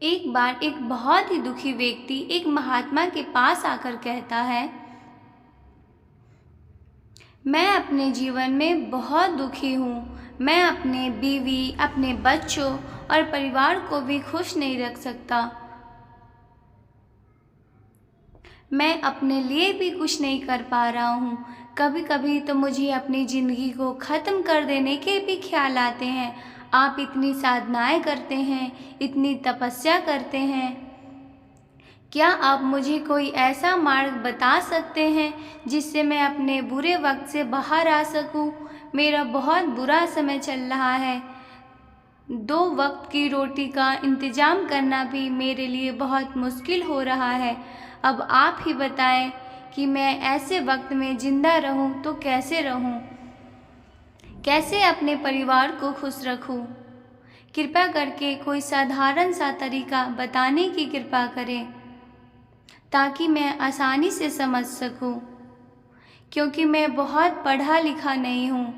एक बार एक बहुत ही दुखी व्यक्ति एक महात्मा के पास आकर कहता है, मैं अपने जीवन में बहुत दुखी हूँ। मैं अपने बीवी, अपने बच्चों और परिवार को भी खुश नहीं रख सकता। मैं अपने लिए भी कुछ नहीं कर पा रहा हूँ। कभी कभी तो मुझे अपनी ज़िंदगी को ख़त्म कर देने के भी ख्याल आते हैं। आप इतनी साधनाएं करते हैं, इतनी तपस्या करते हैं, क्या आप मुझे कोई ऐसा मार्ग बता सकते हैं जिससे मैं अपने बुरे वक्त से बाहर आ सकूं? मेरा बहुत बुरा समय चल रहा है। 2 वक्त की रोटी का इंतज़ाम करना भी मेरे लिए बहुत मुश्किल हो रहा है। अब आप ही बताएं कि मैं ऐसे वक्त में ज़िंदा रहूं तो कैसे रहूं? कैसे अपने परिवार को खुश रखूं? कृपया करके कोई साधारण सा तरीका बताने की कृपा करें ताकि मैं आसानी से समझ सकूं, क्योंकि मैं बहुत पढ़ा लिखा नहीं हूँ।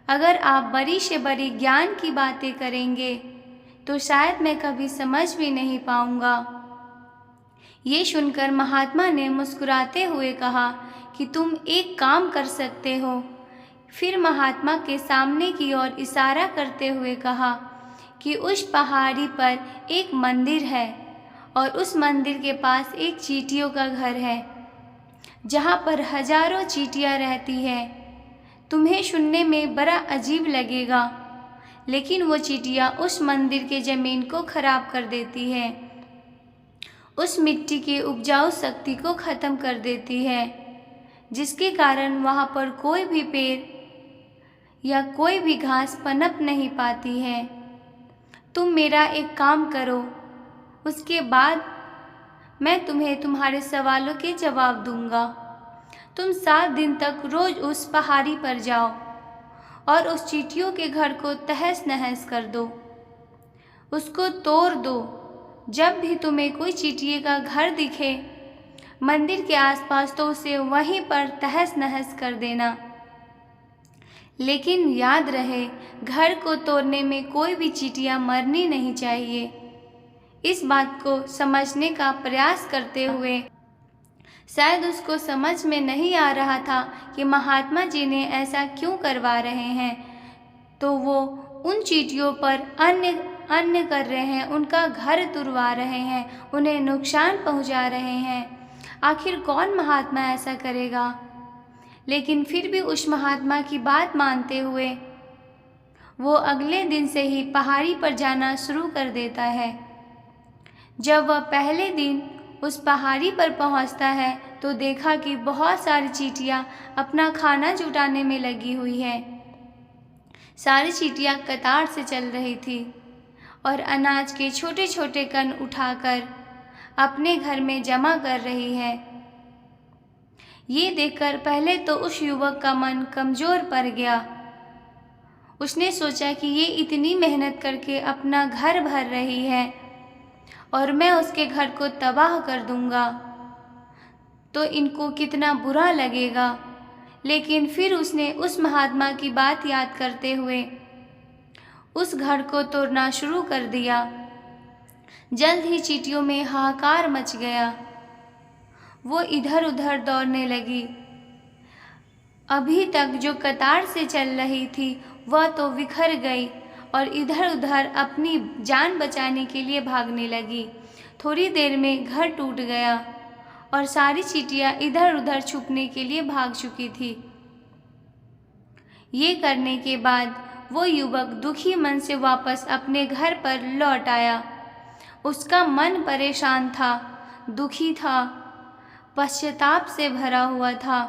अगर आप बड़ी से बड़ी ज्ञान की बातें करेंगे तो शायद मैं कभी समझ भी नहीं पाऊंगा। ये सुनकर महात्मा ने मुस्कुराते हुए कहा कि तुम एक काम कर सकते हो। फिर महात्मा के सामने की ओर इशारा करते हुए कहा कि उस पहाड़ी पर एक मंदिर है और उस मंदिर के पास एक चींटियों का घर है जहाँ पर हजारों चींटियाँ रहती हैं। तुम्हें सुनने में बड़ा अजीब लगेगा, लेकिन वो चींटियाँ उस मंदिर के ज़मीन को खराब कर देती है, उस मिट्टी की उपजाऊ शक्ति को ख़त्म कर देती है, जिसके कारण वहाँ पर कोई भी पेड़ या कोई भी घास पनप नहीं पाती है। तुम मेरा एक काम करो, उसके बाद मैं तुम्हें तुम्हारे सवालों के जवाब दूंगा। तुम 7 दिन तक रोज उस पहाड़ी पर जाओ और उस चींटियों के घर को तहस नहस कर दो, उसको तोड़ दो। जब भी तुम्हें कोई चींटियों का घर दिखे मंदिर के आसपास तो उसे वहीं पर तहस नहस कर देना। लेकिन याद रहे, घर को तोड़ने में कोई भी चींटियाँ मरनी नहीं चाहिए। इस बात को समझने का प्रयास करते हुए शायद उसको समझ में नहीं आ रहा था कि महात्मा जी ने ऐसा क्यों करवा रहे हैं, तो वो उन चींटियों पर अन्य कर रहे हैं, उनका घर तुड़वा रहे हैं, उन्हें नुकसान पहुंचा रहे हैं। आखिर कौन महात्मा ऐसा करेगा? लेकिन फिर भी उस महात्मा की बात मानते हुए वो अगले दिन से ही पहाड़ी पर जाना शुरू कर देता है। जब वह पहले दिन उस पहाड़ी पर पहुंचता है तो देखा कि बहुत सारी चींटियाँ अपना खाना जुटाने में लगी हुई है। सारी चींटियाँ कतार से चल रही थी और अनाज के छोटे छोटे कण उठाकर अपने घर में जमा कर रही है। ये देखकर पहले तो उस युवक का मन कमज़ोर पड़ गया। उसने सोचा कि ये इतनी मेहनत करके अपना घर भर रही है और मैं उसके घर को तबाह कर दूंगा तो इनको कितना बुरा लगेगा। लेकिन फिर उसने उस महात्मा की बात याद करते हुए उस घर को तोड़ना शुरू कर दिया। जल्द ही चींटियों में हाहाकार मच गया। वो इधर उधर दौड़ने लगी। अभी तक जो कतार से चल रही थी वह तो बिखर गई और इधर उधर अपनी जान बचाने के लिए भागने लगी। थोड़ी देर में घर टूट गया और सारी चींटियाँ इधर उधर छुपने के लिए भाग चुकी थी। ये करने के बाद वो युवक दुखी मन से वापस अपने घर पर लौट आया। उसका मन परेशान था, दुखी था, पश्चाताप से भरा हुआ था।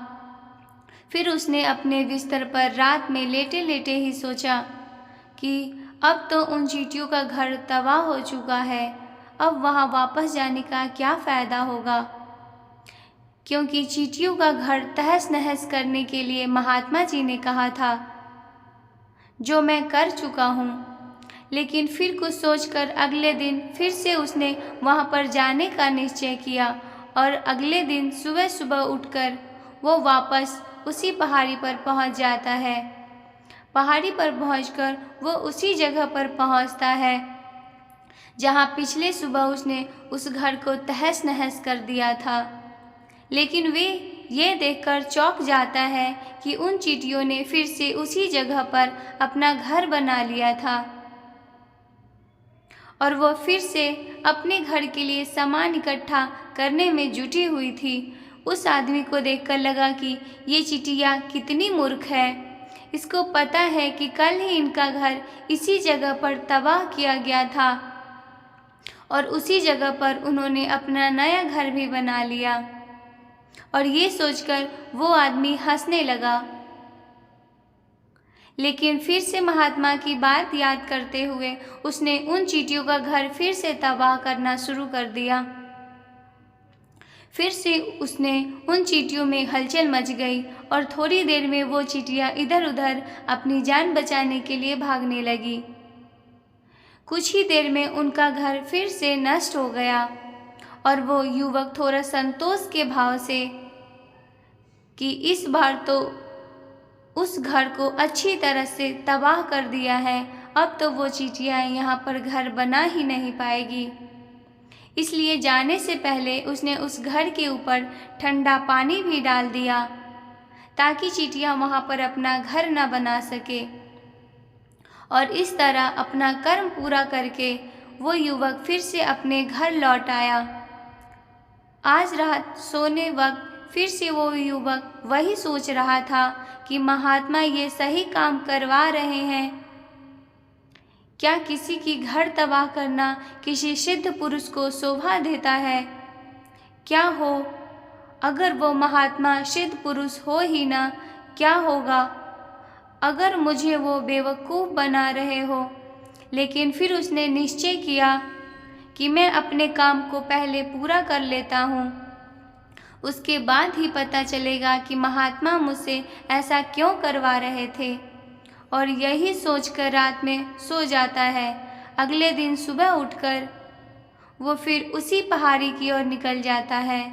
फिर उसने अपने बिस्तर पर रात में लेटे लेटे ही सोचा कि अब तो उन चींटियों का घर तबाह हो चुका है, अब वहाँ वापस जाने का क्या फ़ायदा होगा, क्योंकि चींटियों का घर तहस नहस करने के लिए महात्मा जी ने कहा था, जो मैं कर चुका हूँ। लेकिन फिर कुछ सोचकर अगले दिन फिर से उसने वहाँ पर जाने का निश्चय किया और अगले दिन सुबह सुबह उठकर वो वापस उसी पहाड़ी पर पहुँच जाता है। पहाड़ी पर पहुँचकर वो उसी जगह पर पहुँचता है जहाँ पिछले सुबह उसने उस घर को तहस नहस कर दिया था। लेकिन वे ये देखकर चौंक जाता है कि उन चींटियों ने फिर से उसी जगह पर अपना घर बना लिया था और वो फिर से अपने घर के लिए सामान इकट्ठा करने में जुटी हुई थी। उस आदमी को देखकर लगा कि ये चींटियाँ कितनी मूर्ख है। इसको पता है कि कल ही इनका घर इसी जगह पर तबाह किया गया था और उसी जगह पर उन्होंने अपना नया घर भी बना लिया। और ये सोचकर वो आदमी हंसने लगा। लेकिन फिर से महात्मा की बात याद करते हुए उसने उन चींटियों का घर फिर से तबाह करना शुरू कर दिया। फिर से उसने उन चींटियों में हलचल मच गई और थोड़ी देर में वो चींटियाँ इधर उधर अपनी जान बचाने के लिए भागने लगी। कुछ ही देर में उनका घर फिर से नष्ट हो गया और वो युवक थोड़ा संतोष के भाव से कि इस बार तो उस घर को अच्छी तरह से तबाह कर दिया है, अब तो वो चींटियाँ यहाँ पर घर बना ही नहीं पाएगी। इसलिए जाने से पहले उसने उस घर के ऊपर ठंडा पानी भी डाल दिया ताकि चींटियाँ वहाँ पर अपना घर न बना सके। और इस तरह अपना कर्म पूरा करके वो युवक फिर से अपने घर लौट आया। आज रात सोने वक्त फिर से वो युवक वही सोच रहा था कि महात्मा ये सही काम करवा रहे हैं। क्या किसी की घर तबाह करना किसी सिद्ध पुरुष को शोभा देता है? क्या हो अगर वो महात्मा सिद्ध पुरुष हो ही ना, क्या होगा अगर मुझे वो बेवकूफ़ बना रहे हो। लेकिन फिर उसने निश्चय किया कि मैं अपने काम को पहले पूरा कर लेता हूँ, उसके बाद ही पता चलेगा कि महात्मा मुझसे ऐसा क्यों करवा रहे थे। और यही सोचकर रात में सो जाता है। अगले दिन सुबह उठकर वो फिर उसी पहाड़ी की ओर निकल जाता है।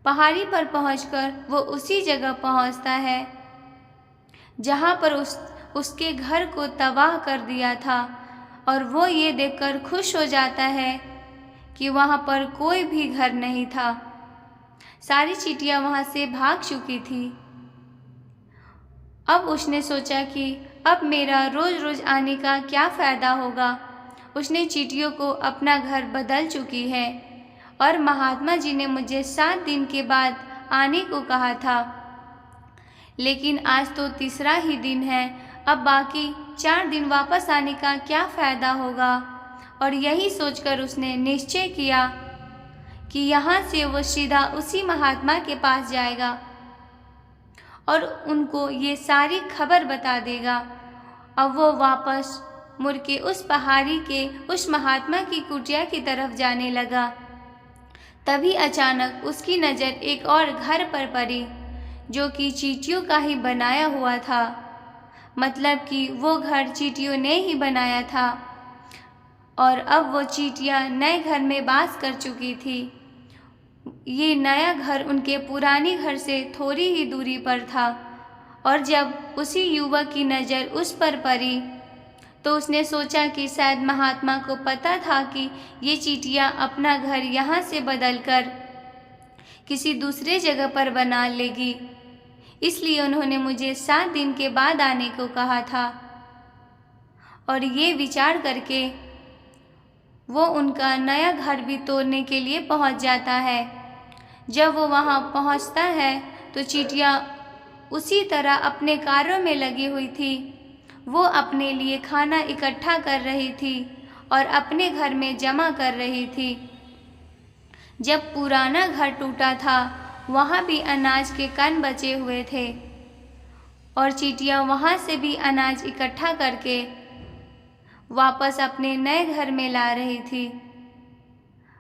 पहाड़ी पर पहुंचकर वो उसी जगह पहुंचता है जहां पर उसके घर को तबाह कर दिया था और वो ये देखकर खुश हो जाता है कि वहां पर कोई भी घर नहीं था। सारी चींटियां वहां से भाग चुकी थी। अब उसने सोचा कि अब मेरा रोज रोज आने का क्या फ़ायदा होगा। उसने चींटियों को अपना घर बदल चुकी है और महात्मा जी ने मुझे 7 दिन के बाद आने को कहा था, लेकिन आज तो तीसरा ही दिन है। अब बाकी 4 दिन वापस आने का क्या फ़ायदा होगा। और यही सोचकर उसने निश्चय किया कि यहाँ से वो सीधा उसी महात्मा के पास जाएगा और उनको ये सारी खबर बता देगा। अब वो वापस मुड़ के उस पहाड़ी के उस महात्मा की कुटिया की तरफ जाने लगा। तभी अचानक उसकी नज़र एक और घर पर पड़ी जो कि चींटियों का ही बनाया हुआ था। मतलब कि वो घर चींटियों ने ही बनाया था और अब वो चींटियाँ नए घर में वास कर चुकी थी। ये नया घर उनके पुराने घर से थोड़ी ही दूरी पर था और जब उसी युवक की नज़र उस पर पड़ी तो उसने सोचा कि शायद महात्मा को पता था कि ये चींटियाँ अपना घर यहाँ से बदलकर किसी दूसरे जगह पर बना लेगी, इसलिए उन्होंने मुझे 7 दिन के बाद आने को कहा था। और ये विचार करके वो उनका नया घर भी तोड़ने के लिए पहुंच जाता है। जब वो वहां पहुंचता है तो चींटियाँ उसी तरह अपने कार्यों में लगी हुई थी। वो अपने लिए खाना इकट्ठा कर रही थी और अपने घर में जमा कर रही थी। जब पुराना घर टूटा था वहाँ भी अनाज के कण बचे हुए थे और चींटियाँ वहाँ से भी अनाज इकट्ठा करके वापस अपने नए घर में ला रही थी।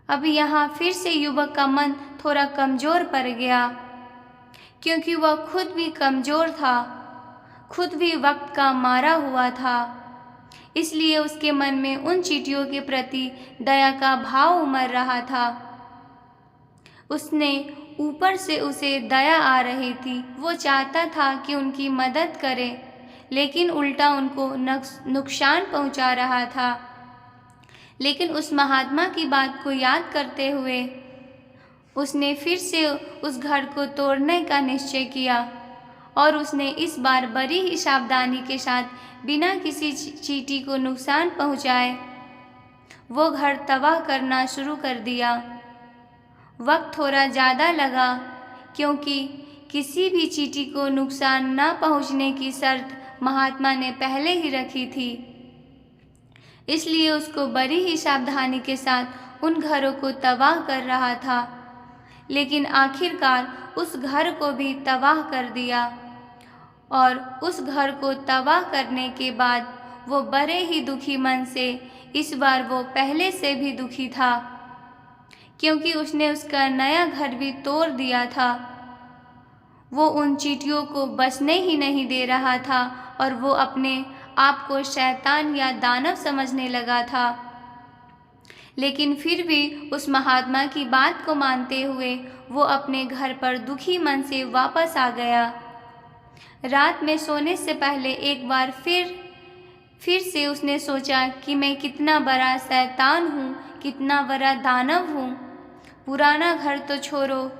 अब यहाँ फिर से युवक का मन थोड़ा कमज़ोर पड़ गया, क्योंकि वह खुद भी कमज़ोर था, खुद भी वक्त का मारा हुआ था। इसलिए उसके मन में उन चींटियों के प्रति दया का भाव उमड़ रहा था। उसने ऊपर से उसे दया आ रही थी। वो चाहता था कि उनकी मदद करे, लेकिन उल्टा उनको नुकसान पहुंचा रहा था। लेकिन उस महात्मा की बात को याद करते हुए उसने फिर से उस घर को तोड़ने का निश्चय किया और उसने इस बार बड़ी ही सावधानी के साथ बिना किसी चींटी को नुकसान पहुंचाए वो घर तबाह करना शुरू कर दिया। वक्त थोड़ा ज़्यादा लगा क्योंकि किसी भी चींटी को नुकसान न पहुंचने की शर्त महात्मा ने पहले ही रखी थी, इसलिए उसको बड़ी ही सावधानी के साथ उन घरों को तबाह कर रहा था। लेकिन आखिरकार उस घर को भी तबाह कर दिया और उस घर को तबाह करने के बाद वो बड़े ही दुखी मन से, इस बार वो पहले से भी दुखी था क्योंकि उसने उसका नया घर भी तोड़ दिया था। वो उन चींटियों को बचने ही नहीं दे रहा था और वो अपने आप को शैतान या दानव समझने लगा था। लेकिन फिर भी उस महात्मा की बात को मानते हुए वो अपने घर पर दुखी मन से वापस आ गया। रात में सोने से पहले एक बार फिर से उसने सोचा कि मैं कितना बड़ा शैतान हूँ, कितना बड़ा दानव हूँ। पुराना घर तो छोड़ो,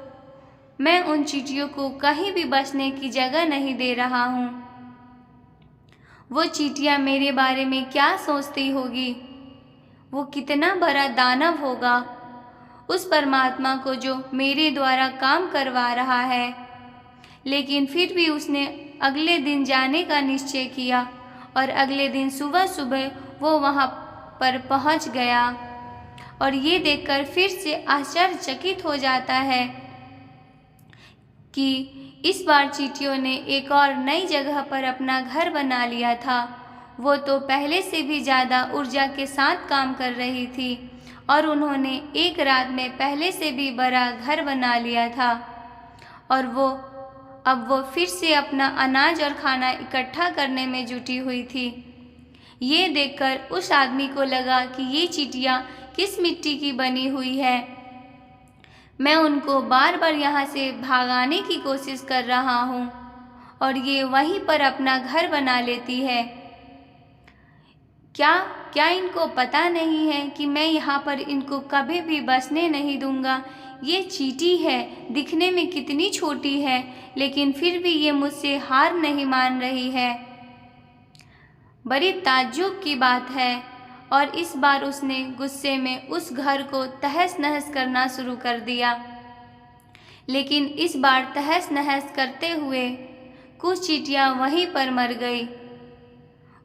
मैं उन चींटियों को कहीं भी बसने की जगह नहीं दे रहा हूँ। वो चींटियाँ मेरे बारे में क्या सोचती होगी, वो कितना बड़ा दानव होगा उस परमात्मा को जो मेरे द्वारा काम करवा रहा है। लेकिन फिर भी उसने अगले दिन जाने का निश्चय किया और अगले दिन सुबह सुबह वो वहाँ पर पहुँच गया और ये देखकर फिर से आश्चर्यचकित हो जाता है कि इस बार चींटियों ने एक और नई जगह पर अपना घर बना लिया था। वो तो पहले से भी ज़्यादा ऊर्जा के साथ काम कर रही थी और उन्होंने एक रात में पहले से भी बड़ा घर बना लिया था और अब वो फिर से अपना अनाज और खाना इकट्ठा करने में जुटी हुई थी। ये देखकर उस आदमी को लगा कि ये चींटियाँ किस मिट्टी की बनी हुई है। मैं उनको बार बार यहाँ से भागाने की कोशिश कर रहा हूँ और ये वहीं पर अपना घर बना लेती है। क्या इनको पता नहीं है कि मैं यहाँ पर इनको कभी भी बसने नहीं दूंगा। ये चींटी है, दिखने में कितनी छोटी है, लेकिन फिर भी ये मुझसे हार नहीं मान रही है। बड़ी ताज्जुब की बात है। और इस बार उसने गुस्से में उस घर को तहस नहस करना शुरू कर दिया। लेकिन इस बार तहस नहस करते हुए कुछ चींटियाँ वहीं पर मर गई,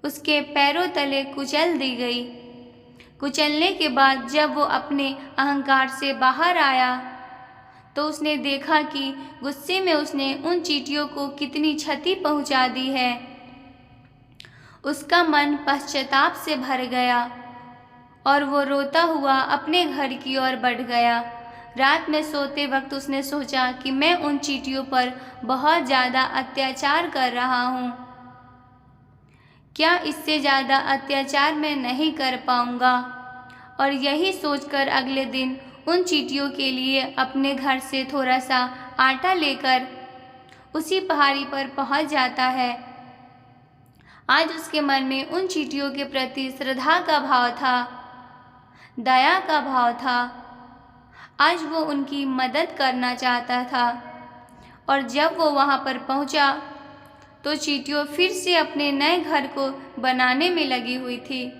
उसके पैरों तले कुचल दी गई। कुचलने के बाद जब वो अपने अहंकार से बाहर आया तो उसने देखा कि गुस्से में उसने उन चींटियों को कितनी क्षति पहुंचा दी है। उसका मन पश्चाताप से भर गया और वो रोता हुआ अपने घर की ओर बढ़ गया। रात में सोते वक्त उसने सोचा कि मैं उन चींटियों पर बहुत ज़्यादा अत्याचार कर रहा हूँ। क्या इससे ज़्यादा अत्याचार मैं नहीं कर पाऊँगा। और यही सोचकर अगले दिन उन चींटियों के लिए अपने घर से थोड़ा सा आटा लेकर उसी पहाड़ी पर पहुँच जाता है। आज उसके मन में उन चींटियों के प्रति श्रद्धा का भाव था, दया का भाव था। आज वो उनकी मदद करना चाहता था। और जब वो वहाँ पर पहुँचा तो चींटियों फिर से अपने नए घर को बनाने में लगी हुई थी।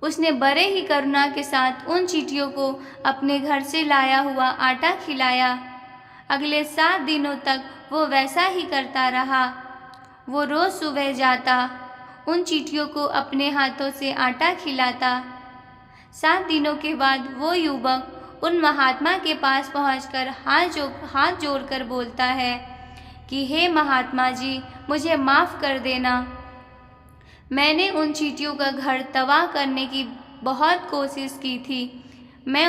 उसने बड़े ही करुणा के साथ उन चींटियों को अपने घर से लाया हुआ आटा खिलाया। अगले 7 दिनों तक वो वैसा ही करता रहा। वो रोज़ सुबह जाता, उन चींटियों को अपने हाथों से आटा खिलाता। 7 दिनों के बाद वो युवक उन महात्मा के पास पहुंचकर हाथ जोड़कर बोलता है कि हे महात्मा जी, मुझे माफ़ कर देना। मैंने उन चींटियों का घर तबाह करने की बहुत कोशिश की थी। मैंने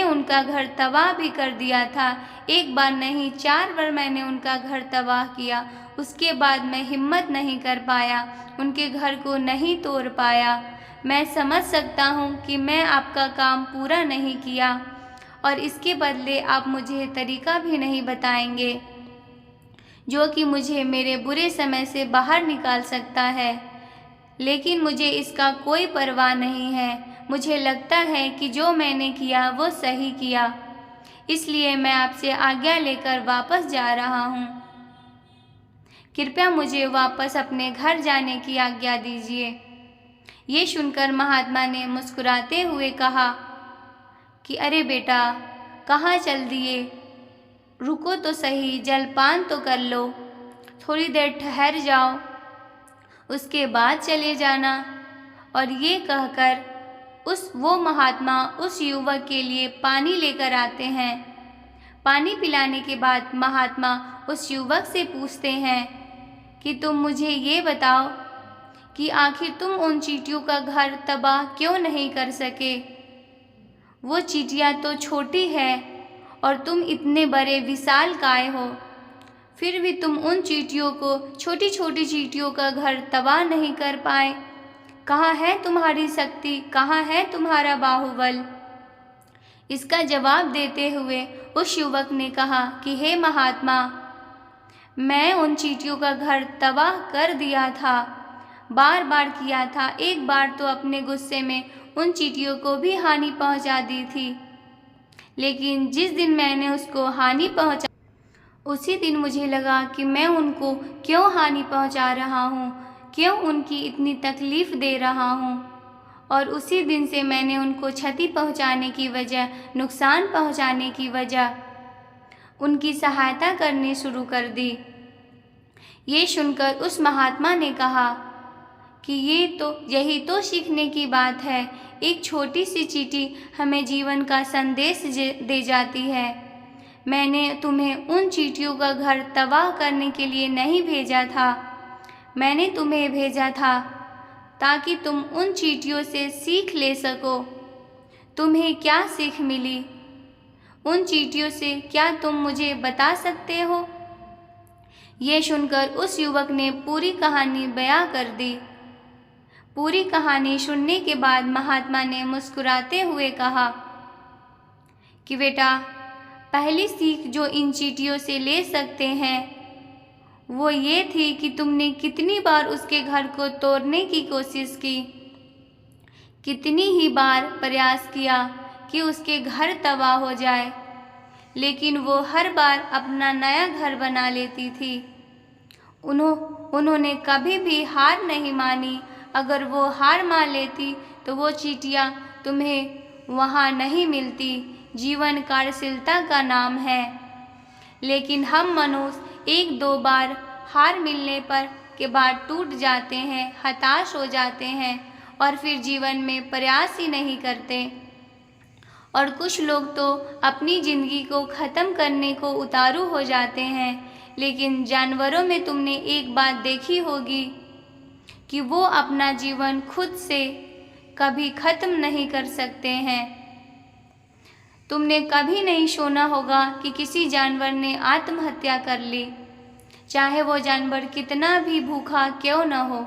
उनका घर तबाह भी कर दिया था। एक बार नहीं, 4 बार मैंने उनका घर तबाह किया। उसके बाद मैं हिम्मत नहीं कर पाया, उनके घर को नहीं तोड़ पाया। मैं समझ सकता हूँ कि मैं आपका काम पूरा नहीं किया और इसके बदले आप मुझे तरीका भी नहीं बताएंगे जो कि मुझे मेरे बुरे समय से बाहर निकाल सकता है। लेकिन मुझे इसका कोई परवाह नहीं है। मुझे लगता है कि जो मैंने किया वो सही किया, इसलिए मैं आपसे आज्ञा लेकर वापस जा रहा हूँ। कृपया मुझे वापस अपने घर जाने की आज्ञा दीजिए। ये सुनकर महात्मा ने मुस्कुराते हुए कहा कि अरे बेटा, कहाँ चल दिए? रुको तो सही, जलपान तो कर लो, थोड़ी देर ठहर जाओ, उसके बाद चले जाना। और ये कहकर वो महात्मा उस युवक के लिए पानी लेकर आते हैं। पानी पिलाने के बाद महात्मा उस युवक से पूछते हैं कि तुम मुझे ये बताओ कि आखिर तुम उन चींटियों का घर तबाह क्यों नहीं कर सके? वो चींटियाँ तो छोटी है और तुम इतने बड़े विशालकाय हो, फिर भी तुम उन चींटियों को, छोटी छोटी चींटियों का घर तबाह नहीं कर पाए। कहाँ है तुम्हारी शक्ति? कहाँ है तुम्हारा बाहुबल? इसका जवाब देते हुए उस युवक ने कहा कि हे महात्मा, मैं उन चींटियों का घर तबाह कर दिया था, बार बार किया था। एक बार तो अपने गुस्से में उन चींटियों को भी हानि पहुंचा दी थी, लेकिन जिस दिन मैंने उसको हानि पहुंचा, उसी दिन मुझे लगा कि मैं उनको क्यों हानि पहुंचा रहा हूँ, क्यों उनकी इतनी तकलीफ़ दे रहा हूँ। और उसी दिन से मैंने उनको क्षति पहुंचाने की वजह, नुकसान पहुंचाने की वजह उनकी सहायता करनी शुरू कर दी। ये सुनकर उस महात्मा ने कहा कि यही तो सीखने की बात है। एक छोटी सी चींटी हमें जीवन का संदेश दे जाती है। मैंने तुम्हें उन चींटियों का घर तबाह करने के लिए नहीं भेजा था, मैंने तुम्हें भेजा था ताकि तुम उन चींटियों से सीख ले सको। तुम्हें क्या सीख मिली? उन चींटियों से क्या तुम मुझे बता सकते हो? ये सुनकर उस युवक ने पूरी कहानी बयां कर दी। पूरी कहानी सुनने के बाद महात्मा ने मुस्कुराते हुए कहा कि बेटा, पहली सीख जो इन चींटियों से ले सकते हैं वो ये थी कि तुमने कितनी बार उसके घर को तोड़ने की कोशिश की, कितनी ही बार प्रयास किया कि उसके घर तबाह हो जाए, लेकिन वो हर बार अपना नया घर बना लेती थी। उन्होंने कभी भी हार नहीं मानी। अगर वो हार मान लेती तो वो चींटियाँ तुम्हें वहाँ नहीं मिलती। जीवन कार्यशीलता का नाम है, लेकिन हम मनुष्य एक दो बार हार मिलने के बाद टूट जाते हैं, हताश हो जाते हैं और फिर जीवन में प्रयास ही नहीं करते। और कुछ लोग तो अपनी ज़िंदगी को ख़त्म करने को उतारू हो जाते हैं। लेकिन जानवरों में तुमने एक बात देखी होगी कि वो अपना जीवन खुद से कभी ख़त्म नहीं कर सकते हैं। तुमने कभी नहीं सुना होगा कि किसी जानवर ने आत्महत्या कर ली, चाहे वो जानवर कितना भी भूखा क्यों न हो,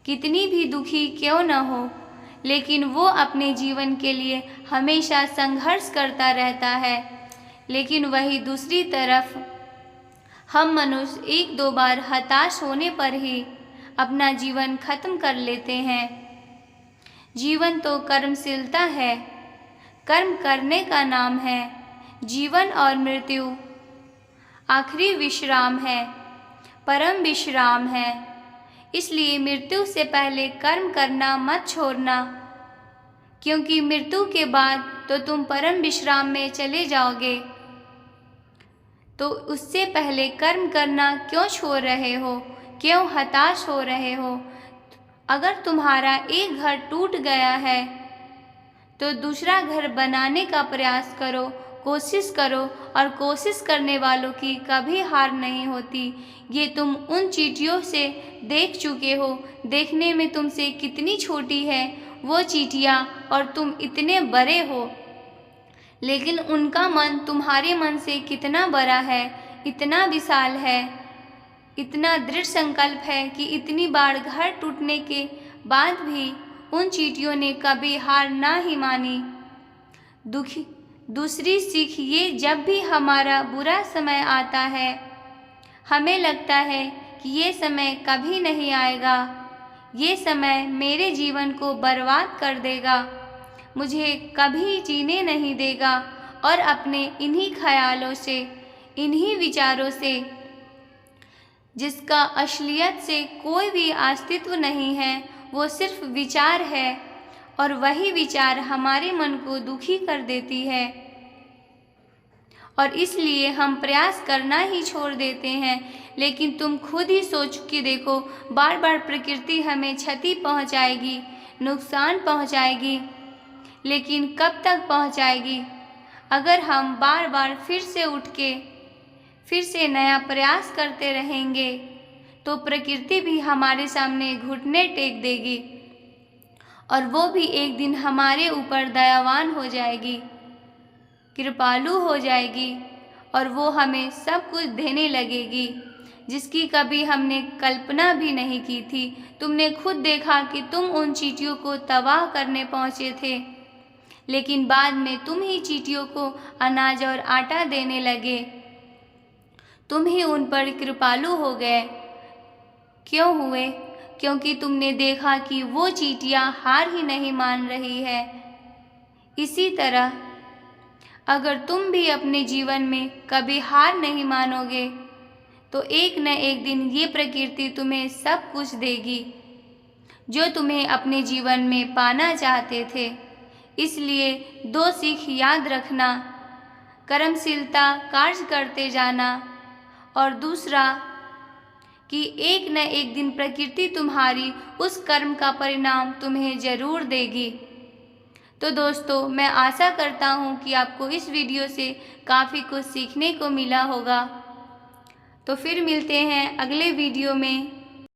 कितनी भी दुखी क्यों न हो, लेकिन वो अपने जीवन के लिए हमेशा संघर्ष करता रहता है। लेकिन वही दूसरी तरफ हम मनुष्य एक दो बार हताश होने पर ही अपना जीवन खत्म कर लेते हैं। जीवन तो कर्मशीलता है, कर्म करने का नाम है। जीवन और मृत्यु आखिरी विश्राम है, परम विश्राम है। इसलिए मृत्यु से पहले कर्म करना मत छोड़ना, क्योंकि मृत्यु के बाद तो तुम परम विश्राम में चले जाओगे। तो उससे पहले कर्म करना क्यों छोड़ रहे हो, क्यों हताश हो रहे हो? अगर तुम्हारा एक घर टूट गया है तो दूसरा घर बनाने का प्रयास करो, कोशिश करो, और कोशिश करने वालों की कभी हार नहीं होती। ये तुम उन चींटियों से देख चुके हो। देखने में तुमसे कितनी छोटी है वो चींटियाँ और तुम इतने बड़े हो, लेकिन उनका मन तुम्हारे मन से कितना बड़ा है, इतना विशाल है, इतना दृढ़ संकल्प है कि इतनी बार घर टूटने के बाद भी उन चींटियों ने कभी हार ना ही मानी। दूसरी सीख ये, जब भी हमारा बुरा समय आता है, हमें लगता है कि ये समय कभी नहीं आएगा, ये समय मेरे जीवन को बर्बाद कर देगा, मुझे कभी जीने नहीं देगा और अपने इन्हीं ख्यालों से, इन्हीं विचारों से, जिसका असलियत से कोई भी अस्तित्व नहीं है, वो सिर्फ विचार है और वही विचार हमारे मन को दुखी कर देती है और इसलिए हम प्रयास करना ही छोड़ देते हैं। लेकिन तुम खुद ही सोच के देखो, बार बार प्रकृति हमें क्षति पहुंचाएगी, नुकसान पहुंचाएगी, लेकिन कब तक पहुंचाएगी? अगर हम बार बार फिर से उठ के फिर से नया प्रयास करते रहेंगे तो प्रकृति भी हमारे सामने घुटने टेक देगी और वो भी एक दिन हमारे ऊपर दयावान हो जाएगी, कृपालु हो जाएगी और वो हमें सब कुछ देने लगेगी जिसकी कभी हमने कल्पना भी नहीं की थी। तुमने खुद देखा कि तुम उन चींटियों को तबाह करने पहुँचे थे, लेकिन बाद में तुम ही चींटियों को अनाज और आटा देने लगे, तुम ही उन पर कृपालु हो गए। क्यों हुए? क्योंकि तुमने देखा कि वो चींटियां हार ही नहीं मान रही है। इसी तरह अगर तुम भी अपने जीवन में कभी हार नहीं मानोगे तो एक न एक दिन ये प्रकृति तुम्हें सब कुछ देगी जो तुम्हें अपने जीवन में पाना चाहते थे। इसलिए 2 सीख याद रखना, कर्मशीलता कार्य करते जाना और दूसरा कि एक न एक दिन प्रकृति तुम्हारी उस कर्म का परिणाम तुम्हें ज़रूर देगी। तो दोस्तों, मैं आशा करता हूँ कि आपको इस वीडियो से काफ़ी कुछ सीखने को मिला होगा। तो फिर मिलते हैं अगले वीडियो में।